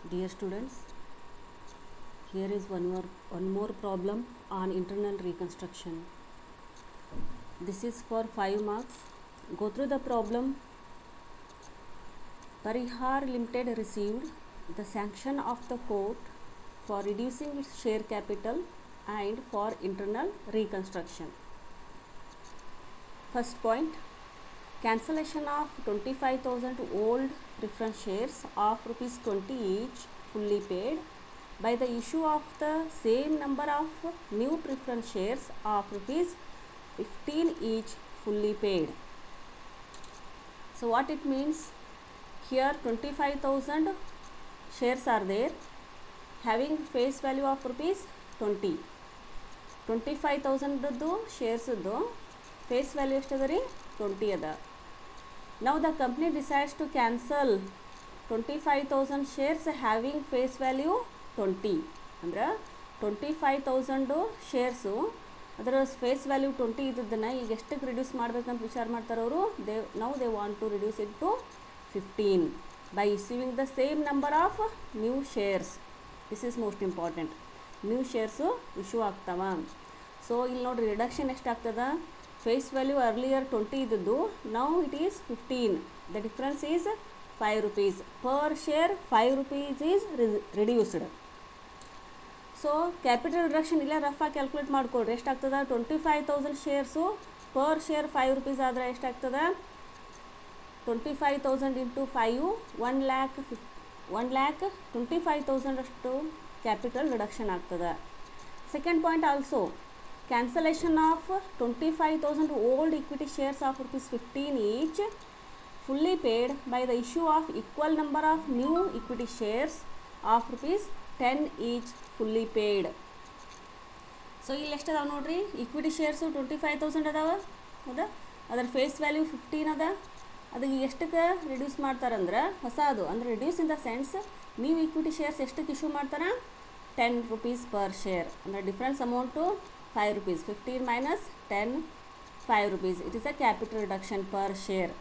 Dear students, here is one more problem on internal reconstruction. This is for 5 marks. Go through the problem. Parihar Limited received the sanction of the court for reducing its share capital and for internal reconstruction. First point, cancellation of 25,000 old preference shares of rupees 20 each fully paid by the issue of the same number of new preference shares of rupees 15 each fully paid. So what it means, here 25,000 shares are there having face value of rupees 20. 25,000 shares face value ಎಷ್ಟದ 20 ಅದ. Now the company decides to cancel 25,000 shares having face value 20. ಅಂದ್ರೆ 25,000 shares ಅದರ face value 20 ಇದ್ದದನ್ನು ಈಗ ಎಷ್ಟಕ್ಕೆ reduce ಮಾಡಬೇಕಂತ ವಿಚಾರ ಮಾಡ್ತಾರೆ ಅವರು. They want to reduce it to 15 by issuing the same number of new shares. This is most important. New shares issue ಆಗ್ತಾವ. So ಇಲ್ಲಿ ನೋಡ್ರಿ ರಿಡಕ್ಷನ್ ಎಷ್ಟಾಗ್ತದ, ಫೇಸ್ ವ್ಯಾಲ್ಯೂ ಅರ್ಲಿಯರ್ 20 ಇದ್ದದ್ದು now it is 15. The difference is 5 rupees per share. 5 rupees is reduced. So capital reduction ಇಲ್ಲ rough ಆಗಿ calculate ಮಾಡ್ಕೊಳ್ರಿ. ಎಷ್ಟಾಗ್ತದ, 25,000 shares per share 5 rupees ಆದರೆ ಎಷ್ಟಾಗ್ತದ, 25,000 into 5 1,25,000 ಅಷ್ಟು capital reduction ಆಗ್ತದೆ. Second point also, cancellation of 25,000 old equity shares of rupees 15 each fully paid by the issue of equal number of new equity shares of rupees 10 each fully paid. So ಇಲ್ಲಿ ಎಷ್ಟು ಅದಾವೆ ನೋಡ್ರಿ, equity shares 25,000 ಅದಾವ ಹೌದಾ, ಅದರ face value 15 ಅದ. ಅದಕ್ಕೆ ಎಷ್ಟಕ್ಕೆ ರಿಡ್ಯೂಸ್ ಮಾಡ್ತಾರಂದ್ರೆ ಹೊಸದು ಅಂದ್ರೆ ರಿಡ್ಯೂಸ್ ಇನ್ ದ ಸೆನ್ಸ್ ನೀವು ಈಕ್ವಿಟಿ ಶೇರ್ಸ್ ಎಷ್ಟಕ್ಕೆ ಇಶ್ಯೂ ಮಾಡ್ತಾರೆ, 10 rupees ಪರ್ ಶೇರ್. ಅಂದರೆ difference amount 5 rupees. 15 minus 10, 5 rupees. It is a capital reduction per share.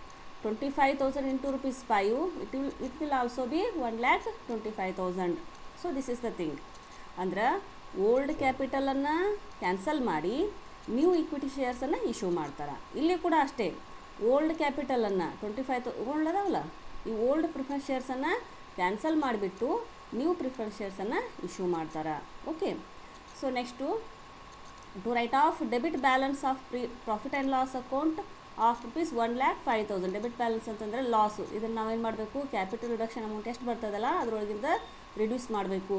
25,000 into rupees 5, it will also be 1,25,000. So this is the thing. ಅಂದ್ರೆ old ಕ್ಯಾಪಿಟಲನ್ನು cancel ಮಾಡಿ new equity ಶೇರ್ಸನ್ನು issue ಮಾಡ್ತಾರೆ. ಇಲ್ಲಿ ಕೂಡ ಅಷ್ಟೇ, old ಕ್ಯಾಪಿಟಲನ್ನು 25 old ಅದಾವಲ್ಲ, ಈ old preference ಶೇರ್ಸನ್ನು cancel ಮಾಡಿಬಿಟ್ಟು new preference ಶೇರ್ಸನ್ನು issue ಮಾಡ್ತಾರೆ. Okay, so next, to write off debit balance of profit and loss account of rupees 1,05,000. Debit balance ಅಂತಂದರೆ ಲಾಸು. ಇದನ್ನು ನಾವೇನು ಮಾಡಬೇಕು, ಕ್ಯಾಪಿಟಲ್ ರಿಡಕ್ಷನ್ ಅಮೌಂಟ್ ಎಷ್ಟು ಬರ್ತದಲ್ಲ ಅದರೊಳಗಿಂದ ರಿಡ್ಯೂಸ್ ಮಾಡಬೇಕು.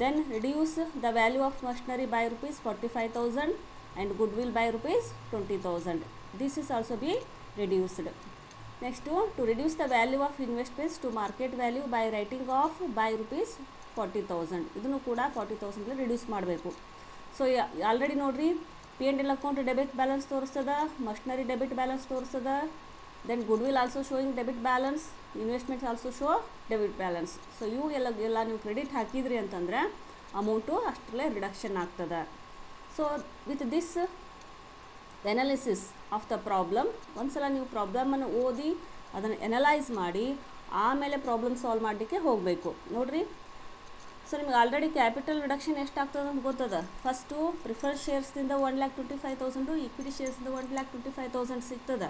Then reduce the value of machinery by rupees 45,000 and goodwill by rupees 20,000. This is also be reduced. Next, to reduce the value of investments to market value by writing off by rupees 40,000. ಇದನ್ನು ಕೂಡ 40,000 reduce ಮಾಡಬೇಕು. So already ನೋಡಿರಿ, P and L account debit balance ತೋರಿಸ್ತದ, machinery debit balance ತೋರಿಸ್ತದ, then goodwill also showing debit balance, investments also show debit balance. So ಇವು ಎಲ್ಲ ನೀವು credit ಹಾಕಿದ್ರಿ ಅಂತಂದರೆ ಅಮೌಂಟು ಅಷ್ಟರಲ್ಲೇ ರಿಡಕ್ಷನ್ ಆಗ್ತದೆ. So with this analysis of the problem, ಒಂದ್ಸಲ ನೀವು ಪ್ರಾಬ್ಲಮನ್ನು ಓದಿ ಅದನ್ನು ಎನಲೈಸ್ ಮಾಡಿ ಆಮೇಲೆ ಪ್ರಾಬ್ಲಮ್ ಸಾಲ್ವ್ ಮಾಡಲಿಕ್ಕೆ ಹೋಗಬೇಕು. ನೋಡಿರಿ, ಸೊ ನಿಮ್ಗೆ ಆಲ್ರೆಡಿ ಕ್ಯಾಪಿಟಲ್ ರಿಡಕ್ಷನ್ ಎಷ್ಟಾಗ್ತದೆ ಅಂತ ಗೊತ್ತದ. ಫಸ್ಟು ಪ್ರಿಫರೆನ್ಸ್ ಶೇರ್ಸ್ದಿಂದ 1,25,000, ಈಕ್ವಿಟಿ ಶೇರ್ಸಿಂದ 1,25,000 ಸಿಗ್ತದೆ.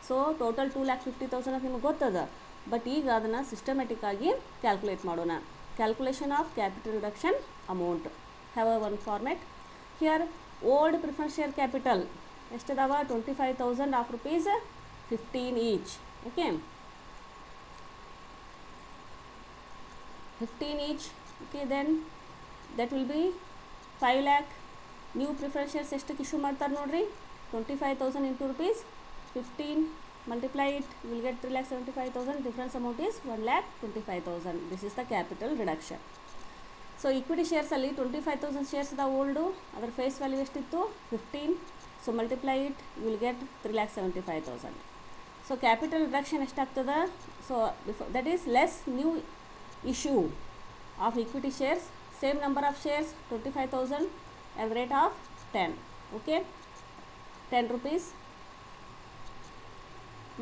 ಸೊ ಟೋಟಲ್ 2,50,000 ಅಂತ ನಿಮ್ಗೆ ಗೊತ್ತದ. ಬಟ್ ಈಗ ಅದನ್ನು ಸಿಸ್ಟಮೆಟಿಕ್ ಆಗಿ ಕ್ಯಾಲ್ಕುಲೇಟ್ ಮಾಡೋಣ. Calculation of capital reduction amount have one format. Here old preference share capital ಎಷ್ಟದಾವ, 25,000 of rupees 15 each. Okay, 15 each. Okay, then that will be 5 lakh. New preference shares ಎಷ್ಟಕ್ಕೆ issue ಮಾಡ್ತಾರೆ ನೋಡ್ರಿ, 25,000 into rupees 15 multiply it, you will get 3,75,000. difference amount is 1,25,000. this is the capital reduction. So equity ಶೇರ್ಸಲ್ಲಿ 25,000 shares ಅದ old, ಅದರ face value ಎಷ್ಟಿತ್ತು 15. So multiply it, you will get 3,75,000. So capital reduction ಎಷ್ಟಾಗ್ತದೆ, so that is less new issue of equity shares, same number of shares 25,000 at the rate of 10. Okay, 10 rupees,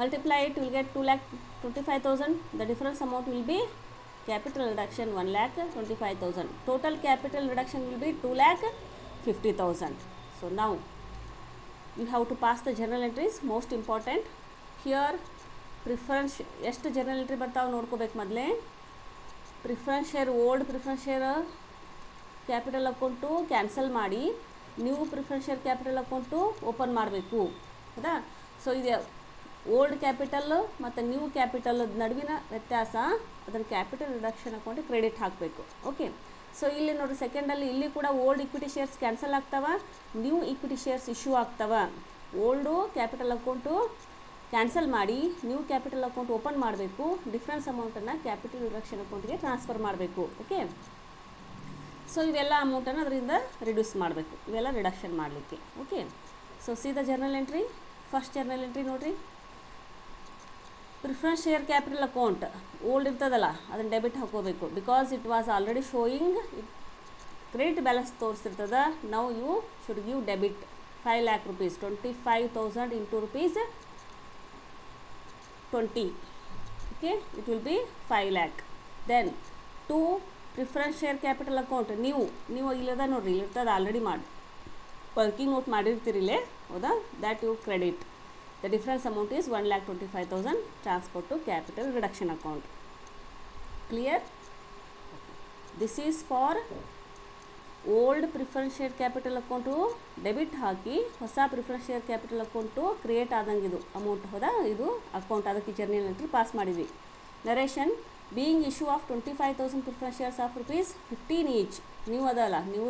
multiply it, you will get 2,25,000. the difference amount will be capital reduction 1,25,000. Total capital reduction will be 2,50,000. So now you have to pass the journal entries, most important. Here preference ಎಷ್ಟು journal entry ಬರ್ತಾವೆ ನೋಡ್ಕೋಬೇಕು ಮೊದಲೇ. Preference share old preference share capital account cancel ಮಾಡಿ new preference share capital account open ಮಾಡಬೇಕು ಹೌದಾ. So ಇದು old capital ಮತ್ತು new capital ನಡುವಿನ ವ್ಯತ್ಯಾಸ, ಅದನ್ನು ಕ್ಯಾಪಿಟಲ್ ರಿಡಕ್ಷನ್ ಅಕೌಂಟಿಗೆ ಕ್ರೆಡಿಟ್ ಹಾಕಬೇಕು. ಓಕೆ, ಸೊ ಇಲ್ಲಿ ನೋಡಿರಿ ಸೆಕೆಂಡಲ್ಲಿ ಇಲ್ಲಿ ಕೂಡ ಓಲ್ಡ್ ಇಕ್ವಿಟಿ ಶೇರ್ಸ್ ಕ್ಯಾನ್ಸಲ್ ಆಗ್ತಾವ, ನ್ಯೂ ಇಕ್ವಿಟಿ ಶೇರ್ಸ್ ಇಶ್ಯೂ ಆಗ್ತಾವ. ಓಲ್ಡು ಕ್ಯಾಪಿಟಲ್ ಅಕೌಂಟು ಕ್ಯಾನ್ಸಲ್ ಮಾಡಿ ನ್ಯೂ ಕ್ಯಾಪಿಟಲ್ ಅಕೌಂಟ್ ಓಪನ್ ಮಾಡಬೇಕು, ಡಿಫ್ರೆನ್ಸ್ ಅಮೌಂಟನ್ನು ಕ್ಯಾಪಿಟಲ್ ರಿಡಕ್ಷನ್ ಅಕೌಂಟಿಗೆ ಟ್ರಾನ್ಸ್ಫರ್ ಮಾಡಬೇಕು. ಓಕೆ, ಸೊ ಇವೆಲ್ಲ ಅಮೌಂಟನ್ನು ಅದರಿಂದ ರಿಡ್ಯೂಸ್ ಮಾಡಬೇಕು, ಇವೆಲ್ಲ ರಿಡಕ್ಷನ್ ಮಾಡಲಿಕ್ಕೆ. Okay, so see the journal entry. First journal entry ನೋಡಿರಿ, preference share capital account old ಇರ್ತದಲ್ಲ ಅದನ್ನು ಡೆಬಿಟ್ ಹಾಕೋಬೇಕು. Because it was already showing credit balance ತೋರಿಸ್ತಿರ್ತದ. Now you should give debit 5 lakh rupees, 25,000 into rupees 20. Okay, it will be 5 lakh. Then 2 preference share capital account ನೀವು ಇಲ್ಲದ ನೋಡ್ರಿ, ಇಲ್ಲಿರ್ತದ already ಮಾಡಿ working note ಮಾಡಿರ್ತೀರಿಲ್ಲೇ ಹೌದಾ, that you credit. The difference amount is 1,25,000 transferred to capital reduction account. Clear? This is for old preference share capital account debit ಹಾಕಿ ಹೊಸ preference share capital account create ಆದಂಗೆ ಇದು ಅಮೌಂಟ್ ಹೌದಾ, ಇದು account ಅದಕ್ಕೆ journal entry pass ಮಾಡಿದ್ವಿ. Narration being issue of 25,000 preference shares of ₹15 each. ನೀವು ಅದಲ್ಲ, ನೀವು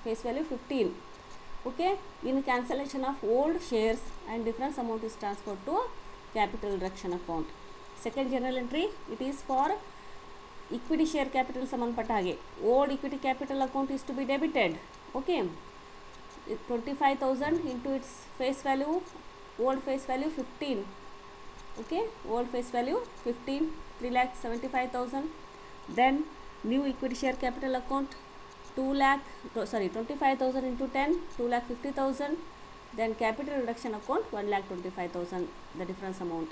face value 15. Okay, in cancellation of old shares and difference amount is transferred to capital reduction account. Second journal entry, it is for equity share capital ಸಂಬಂಧಪಟ್ಟ ಹಾಗೆ old equity capital account is to be debited. Okay, 25,000 into its face value, old face value 15. Okay, old face value 15, 3,75,000. Then new equity share capital account 25,000 into 10, 2,50,000. Then capital reduction account 1,25,000, the difference amount.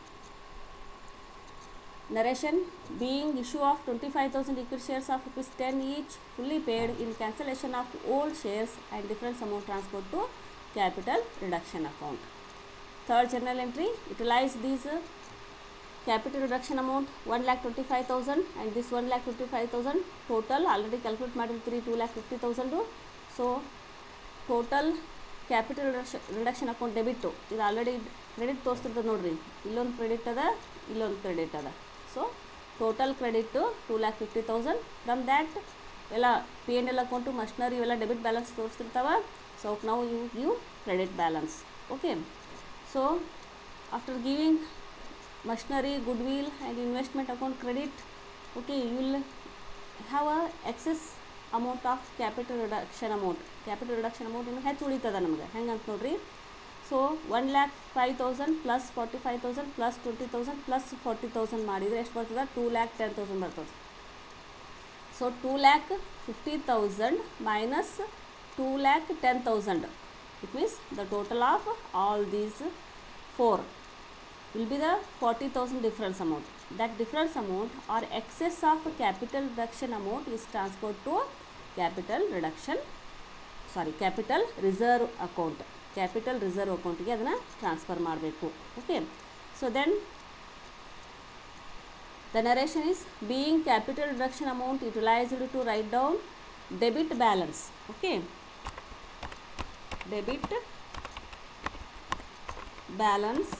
Narration being issue of 25,000 equity shares of ₹10 each fully paid in cancellation of old shares and difference amount transferred to capital reduction account. Third journal entry, utilize these capital reduction amount 1,25,000 and this 1,25,000 total already calculate ಮಾಡಿರ್ತೀರಿ 2,50,000. So total capital reduction account debit ಇದು already credit ತೋರಿಸ್ತಿರ್ತದೆ ನೋಡ್ರಿ, ಇಲ್ಲೊಂದು credit ಅದ ಇಲ್ಲೊಂದು credit ಅದ. So total credit 2,50,000. From that ಎಲ್ಲ P&L account machinery ಇವೆಲ್ಲ debit balance ತೋರಿಸ್ತಿರ್ತಾವ. ಸೊ ನಾವು you give credit balance. Okay, so after giving machinery, goodwill and investment account credit, okay, you will have a excess amount of capital reduction amount. Capital reduction amount ಇನ್ನು ಹೆಚ್ಚು ಉಳಿತದ ನಮಗೆ ಹೆಂಗೆ ಅಂತ ನೋಡ್ರಿ. So 1,05,000 plus 45,000 plus 20,000 plus 40,000 ಮಾಡಿದರೆ ಎಷ್ಟು ಬರ್ತದೆ? 2,10,000 ಬರ್ತದೆ. So 2,50,000 minus 2,10,000, it means the total of all these 4 will be the 40,000 difference amount. That difference amount or excess of capital reduction amount is transferred to capital reserve account. Capital reserve account ಗೆ ಅದನ್ನ transfer ಮಾಡಬೇಕು. Okay, so then the narration is being capital reduction amount utilized to write down debit balance. Okay, debit balance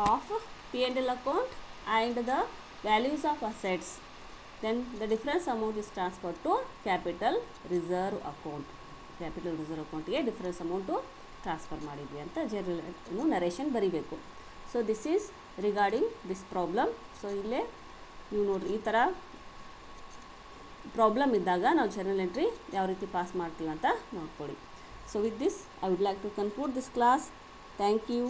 of P&L account and the values of assets. Then the difference amount is transferred to capital reserve account. Capital reserve account ಗೆ difference amount transfer ಮಾಡಿದ್ವಿ ಅಂತ journal narration ಬರಿಬೇಕು. So this is regarding this problem. So ಇಲ್ಲೇ ನೀವು ನೋಡ್ರಿ, ಈ ಥರ problem ಇದ್ದಾಗ ನಾವು ಜರ್ನಲ್ ಎಂಟ್ರಿ ಯಾವ ರೀತಿ ಪಾಸ್ ಮಾಡ್ತೀವಿ ಅಂತ ನೋಡ್ಕೊಳ್ಳಿ. So with this I would like to conclude this class. Thank you.